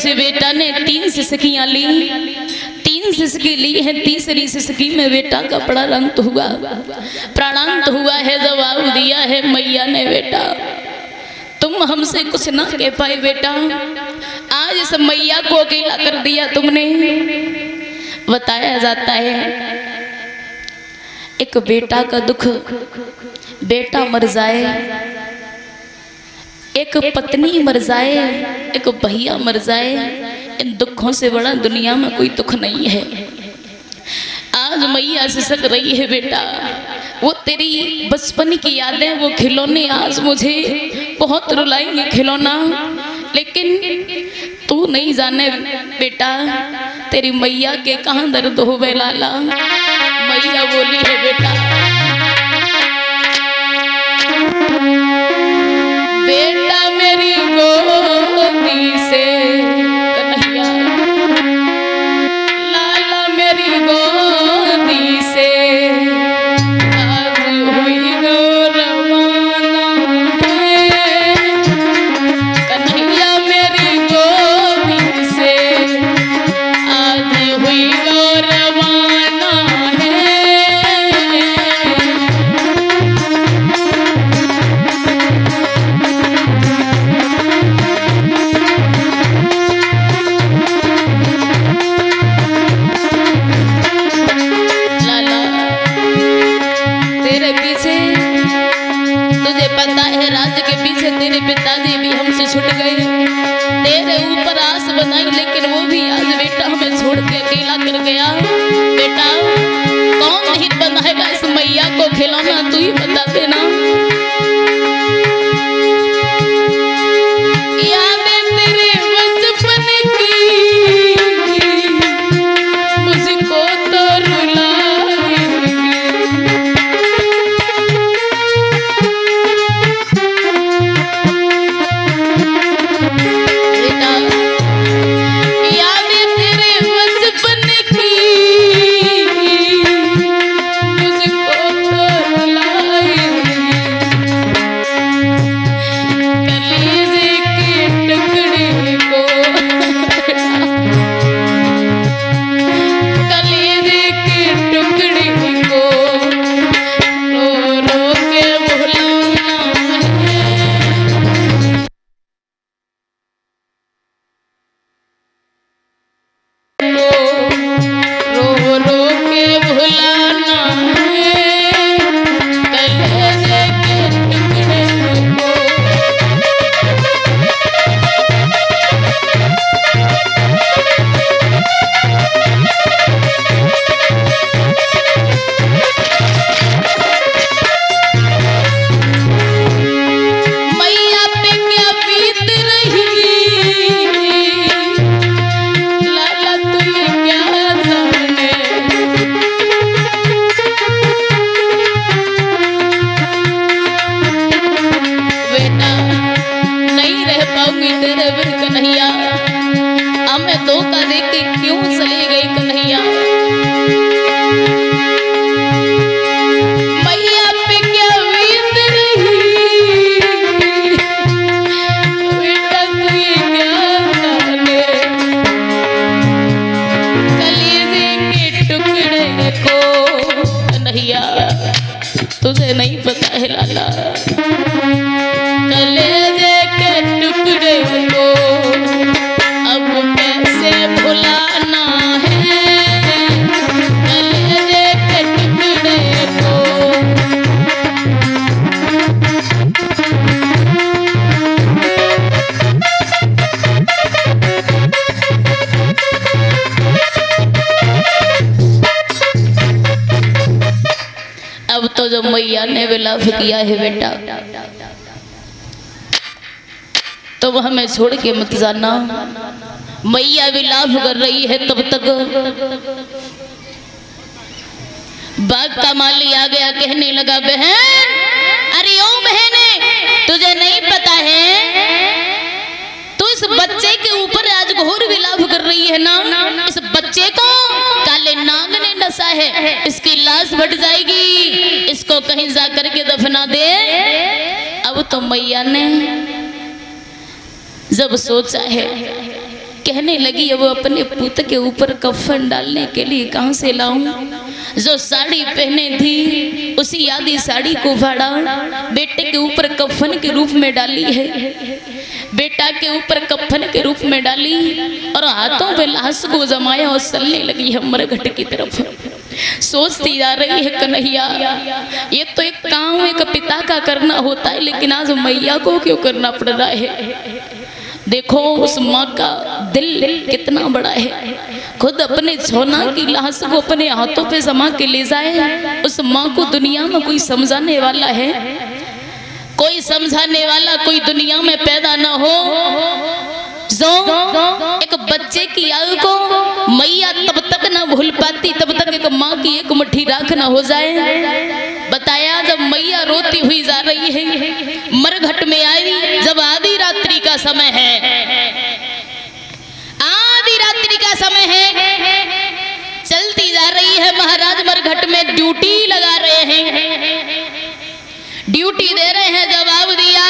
से बेटा ने 3 सिसकियां ली, 3 सिसकी ली है। तीसरी सिसकी में बेटा का प्राणांत हुआ, प्राणांत हुआ है। जवाब दिया है मैया ने, बेटा तुम हमसे कुछ ना कह पाए बेटा, आज इस मैया को अकेला कर दिया तुमने। बताया जाता है एक बेटा का दुख, बेटा मर जाए, एक पत्नी मर जाए, एक भैया मर जाए, इन दुखों से बड़ा दुनिया में कोई दुख नहीं है। आज मैया सिसक रही है बेटा, वो तेरी बचपन की यादें, वो खिलौने आज मुझे बहुत रुलाएंगे खिलौना, लेकिन तू नहीं जाने बेटा तेरी मैया के कहाँ दर्द हो बे लाला। मैया बोली है बेटा, बेटा मेरी गोदी से कन्हैया, लाला मेरी गोदी से आज हुई गो रवाना है, कन्हैया मेरी गोदी से आज हुई गो रवाना है। तेरे पिताजी भी हमसे छूट गए, तेरे ऊपर आस बनाई, लेकिन वो भी आज बेटा हमें छोड़ के अकेला कर गया। बेटा कौन नहीं बनाएगा इस मैया को खिलौना, तू ही बता देना। यादें तेरे बचपन की मुझको तो रुलाएंगी, धोखा देके क्यों चली गई कन्हैया। मैया पे क्या बीत रही, बेटा तू ये क्या जाने, कलेजे के टुकड़े को कन्हैया तुझे नहीं पता है लाला, कलेजे के टुकड़े को अब कैसे भुलाना है, कलेजे के टुकड़े को। अब तो जो मैया ने विलाप किया है बेटा, तो वह हमें छोड़ के मत जाना। मैया विलाप कर रही है तब तक बाग का माली आ गया, कहने लगा बहन, अरे ओ बहने तुझे नहीं पता है तू इस बच्चे के ऊपर आज घोर विलाप कर रही है ना, इस बच्चे को काले नाग ने डसा है, इसकी लाश बढ़ जाएगी, इसको कहीं जा करके दफना दे। अब तो मैया ने जब सोचा है कहने लगी अब अपने पुत्र के ऊपर कफन डालने के लिए कहाँ से लाऊं? जो साड़ी पहने थी उसी आधी साड़ी को फाड़ा, बेटे के ऊपर कफन के रूप में डाली है, बेटा के ऊपर कफन के रूप में डाली और हाथों पे लाश को जमाया और चलने लगी है मरघट की तरफ। सोचती जा रही है कन्हैया, ये तो एक काम एक पिता का करना होता है, लेकिन आज मैया को क्यों करना पड़ रहा है? देखो उस माँ का दिल कितना बड़ा है, खुद अपने सोना की लाश को अपने हाथों पे जमा के ले जाए। उस माँ को दुनिया में कोई समझाने वाला है? कोई समझाने वाला कोई दुनिया में पैदा ना हो। जो एक बच्चे की आयु को मैया तब तक ना भूल पाती तब तक एक माँ की एक मुट्ठी राख ना हो जाए। बताया जब मैया रोती हुई जा रही है, मरघट में आई, जब आधी रात्रि का समय है, आधी रात्रि का समय है, चलती जा रही है। महाराज मरघट में ड्यूटी लगा रहे हैं, ड्यूटी दे रहे हैं। जवाब दिया,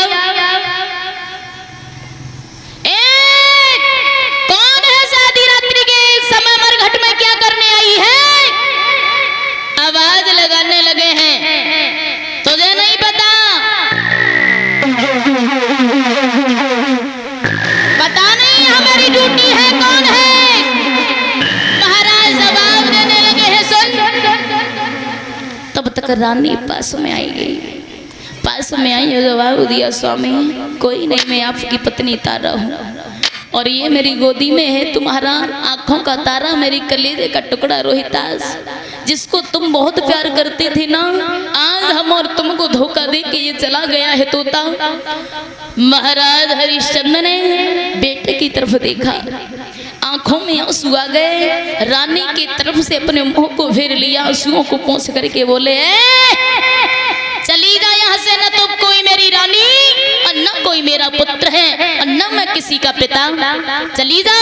कौन है आधी रात्रि के समय मरघट में क्या करने आई है? आवाज लगाने लगे हैं, तुझे नहीं पता? पता नहीं हमारी ड्यूटी है, कौन है? महाराज जवाब देने लगे हैं, सुन। तब तक रानी पास में आई गई, पास में आई और जवाब दिया, स्वामी कोई नहीं, मैं आपकी पत्नी तारा हूँ और ये मेरी गोदी में है तुम्हारा आंखों का तारा, मेरी कलेजे का टुकड़ा रोहितास, जिसको तुम बहुत प्यार करते थे ना, आज हम और तुमको धोखा दे के ये चला गया है तोता। महाराज हरिश्चंद्र ने बेटे की तरफ देखा, आंखों में आंसू आ गए, रानी की तरफ से अपने मुंह को फेर लिया, आंसुओं को पोंछ करके बोले, चली जा यहाँ से, न तो कोई मेरी रानी और न कोई मेरा पुत्र है और न मैं किसी का पिता। चली जा,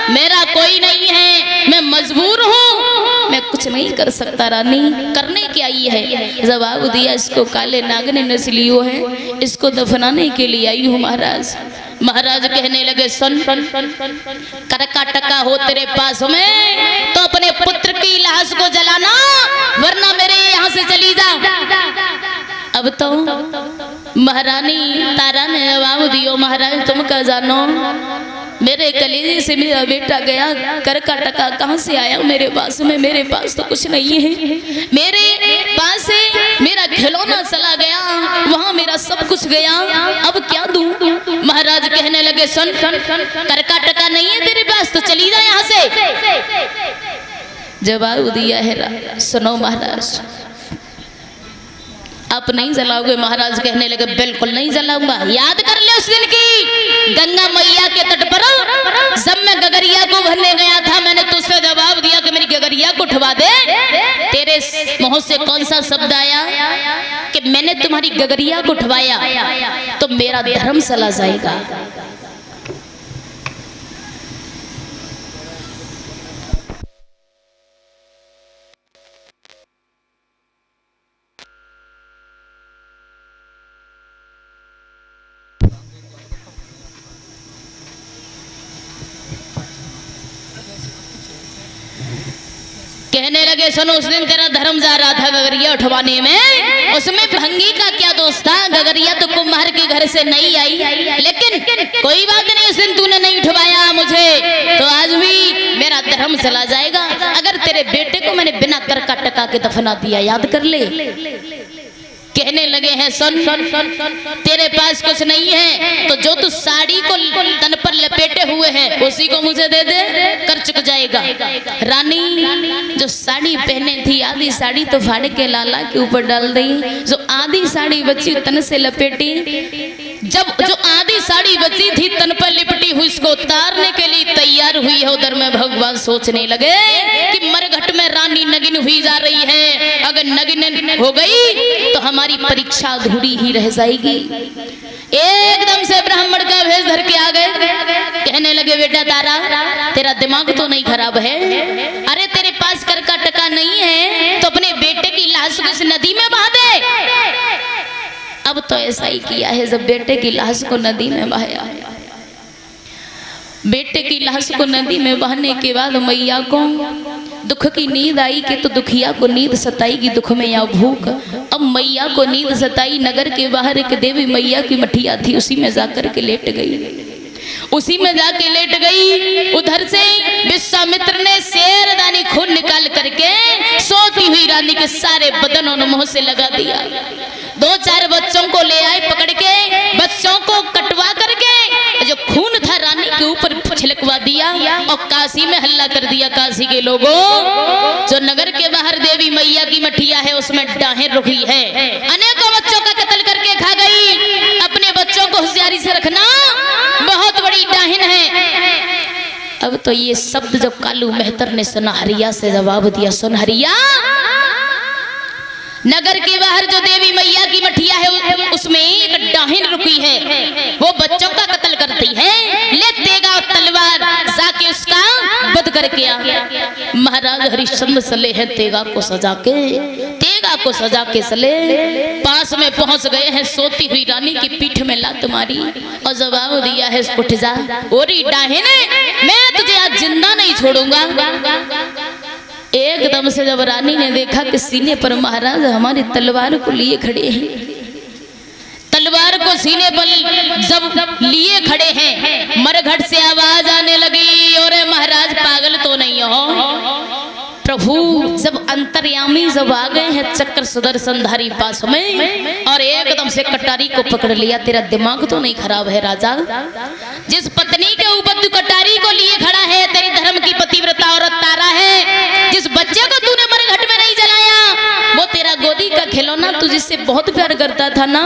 मेरा कोई नहीं है, मैं मजबूर हूँ, मैं कुछ नहीं कर सकता। रानी करने क्या आई है? जवाब दिया, इसको काले नाग ने नस लियो है, इसको दफनाने के लिए आई हूँ महाराज। महाराज कहने लगे, सुन, करका टका हो तेरे पास में तो अपने पुत्र की लाश को जलाना, वरना मेरे यहाँ से चली जा। अब तो महारानी तारा ने जवाब दियो, महाराज तुम क्या जानो, मेरे कलेजे से मेरा बेटा गया, करका टका कहाँ से आया मेरे पास में? मेरे पास तो कुछ नहीं है, मेरे पास से मेरा खिलौना चला गया, वहाँ मेरा सब कुछ गया, अब क्या दूं? महाराज कहने लगे, सुन, करका टका नहीं है तेरे पास तो चली जा यहाँ से। जवाब दिया है, सुनो महाराज, आप नहीं जलाओगे? महाराज कहने लगे, बिल्कुल नहीं जलाऊंगा। याद कर ले उस दिन की गंगा मैया के तट पर जब मैं गगरिया को भरने गया था, मैंने तुझसे जवाब दिया कि मेरी गगरिया को उठवा दे। तेरे मुंह से कौन सा शब्द आया कि मैंने तुम्हारी गगरिया को उठवाया तो मेरा धर्म चला जाएगा? कहने लगे, सुनो, उस दिन तेरा धर्म जा रहा था गगरिया उठवाने में, उसमें भंगी का क्या दोष था? गगरिया तो कुम्हार के घर से नहीं आई, लेकिन कोई बात नहीं, उस दिन तूने नहीं उठवाया मुझे तो आज भी मेरा धर्म चला जाएगा। अगर तेरे बेटे को मैंने बिना करका टका के दफना दिया, याद कर ले। कहने लगे हैं, सुन, तेरे पास कुछ नहीं है तो जो तू साड़ी को तन पर लपेटे हुए हैं उसी को मुझे दे दे, कर चुक जाएगा। रानी जो साड़ी पहने थी, आधी साड़ी तो फाड़ के लाला के ऊपर डाल दी, जो आधी साड़ी बची तन से लपेटी, जब जो आधी साड़ी बची थी तन पर लिपटी हुई उसको उतारने के लिए तैयार हुई है, उधर में भगवान सोचने लगे कि मरघट में रानी नगिन हुई जा रही है, अगर नगिन हो गई तो हमारी परीक्षा अधूरी ही रह जाएगी। एकदम से ब्राह्मण का भेष धर के आ गए, कहने लगे, बेटा तारा, तेरा दिमाग तो नहीं खराब है? अरे तेरे पास करका टका नहीं है तो अपने बेटे की लाश को इस नदी में बहा दे। अब तो ऐसा ही किया है, जब बेटे की लाश को नदी में बहाया, बेटे की लाश को नदी में बहने के बाद मैया को दुख की नींद आई कि तो दुखिया को नींद सताएगी दुख में या भूख। अब मैया को नींद सताई, नगर के बाहर एक देवी मैया की मठिया थी, उसी में जाकर के लेट गई, उसी में जाके लेट गई। उधर से विश्वामित्र ने शेरदानी खून निकाल करके सोती हुई रानी के सारे बदन और मुंह से लगा दिया। 2-4 बच्चों को ले आए, पकड़ के बच्चों को कटवा करके जो खून था रानी के ऊपर छिलकवा दिया और काशी में हल्ला कर दिया। काशी के लोगों, जो नगर के बाहर देवी मैया की मठिया है उसमें डाहें रुकी है, अनेकों बच्चों का कत्ल करके खा गई। अपने बच्चों को होशियारी से रखना, बहुत बड़ी डाहिन है। अब तो ये शब्द जब कालू मेहतर ने सुनहरिया से जवाब दिया, सुनहरिया नगर के बाहर जो देवी मैया की मठिया है उसमें एक डाहिन रुकी है, वो बच्चों का कत्ल करती है, ले तेगा और तलवार जाके उसका वध करके आ। महाराज हरिश्चंद्र सले हैं तेगा को सजा को सजा के सले पास में पहुंच गए हैं। सोती हुई रानी की पीठ में लात मारी और जवाब दिया है, उठ जा ओरी डाहिन, मैं तुझे आज जिंदा नहीं छोड़ूंगा। एकदम से जब रानी ने देखा कि सीने पर महाराज हमारी तलवार को लिए खड़े हैं, तलवार को सीने पर जब लिए खड़े हैं, मरघट से आवाज आने लगी, अरे महाराज पागल तो नहीं हो। प्रभु जब अंतर्यामी जब आ गए हैं चक्र सुदर्शनधारी पास में और एकदम से कटारी को पकड़ लिया, तेरा दिमाग तो नहीं खराब है राजा? जिस पत्नी के ऊपर तू कटारी को लिए खड़ा है, तेरी धर्म की पतिव्रता औरत तारा है, जिस बच्चे को तूने मरघट में नहीं जलाया, वो तेरा गोदी का खिलौना, तू जिससे बहुत प्यार करता था ना,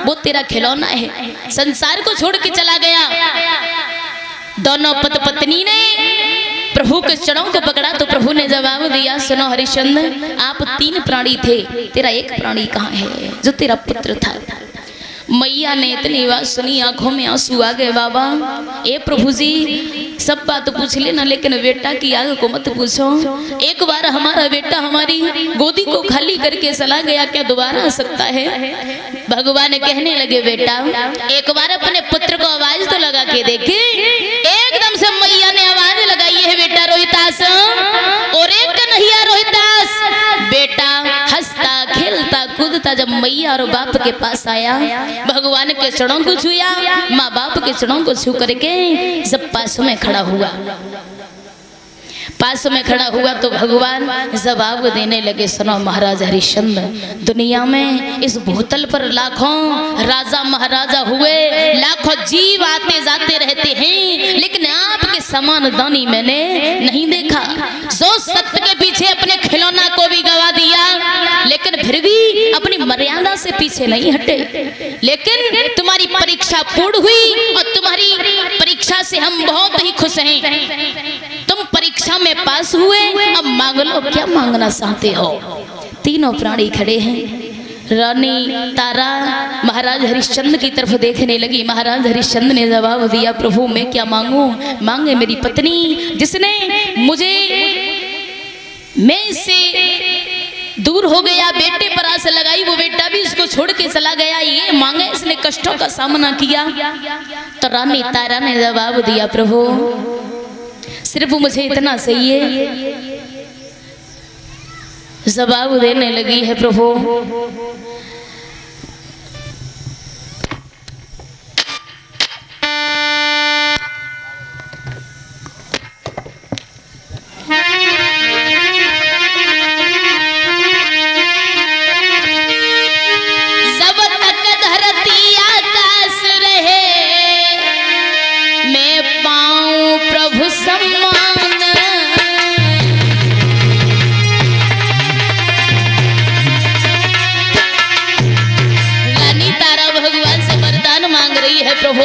वो तेरा खिलौना है, संसार को छोड़ के चला गया। दोनों पत्नी ने प्रभु के चरणों को पकड़ा तो प्रभु ने जवाब दिया, सुनो हरिश्चंद्र, आप 3 प्राणी थे, तेरा एक प्राणी कहाँ है जो तेरा पुत्र था? मैया ने इतनी बात सुनी, आंखों में आंसू आ गए। बाबा ए प्रभु जी, सब बात पूछ लेना लेकिन बेटा की आग को मत पूछो। एक बार हमारा बेटा हमारी गोदी को खाली करके चला गया, क्या दोबारा आ सकता है? भगवान कहने लगे, बेटा एक बार अपने पुत्र को आवाज तो लगा के देखे। एकदम से मैया ने आवाज लगाई है, बेटा रोहितास, और एक कन्हैया रोहितास। बेटा हंसता खेलता कूदता जब मैया और बाप के पास आया, भगवान के चरणों को छुआ, माँ बाप के चरणों को छू करके जब पास में खड़ा हुआ, पास में खड़ा हुआ तो भगवान जवाब देने लगे, सुनो महाराज हरिश्चंद्र, दुनिया में इस भूतल पर लाखों राजा महाराजा हुए, लाखों जीव आते जाते रहते हैं, लेकिन आपके समान दानी मैंने नहीं देखा, जो सत्य के पीछे अपने खिलौना को भी गवा दिया, लेकिन फिर भी अपनी मर्यादा से पीछे नहीं हटे। लेकिन तुम्हारी परीक्षा पूर्ण हुई और तुम्हारी परीक्षा से हम बहुत ही खुश हैं। तुम परीक्षा में पास हुए, अब मांग लो, क्या मांगना चाहते हो? तीनों प्राणी खड़े हैं। रानी तारा महाराज हरिश्चंद्र की तरफ देखने लगी। महाराज हरिश्चंद्र ने जवाब दिया, प्रभु मैं क्या मांगू? मांगे मेरी पत्नी, जिसने मुझे, मैं इससे दूर हो गया, बेटे पर आस लगाई, वो बेटा भी उसको छोड़ के चला गया, ये मांगे, इसने कष्टों का सामना किया। तो रानी तारा ने जवाब दिया, प्रभु सिर्फ मुझे इतना चाहिए। जवाब देने लगी है, प्रभु जब तक धरती आकाश रहे, मैं पाऊं प्रभु सम्मान। रानी तारा भगवान से वरदान मांग रही है, प्रभु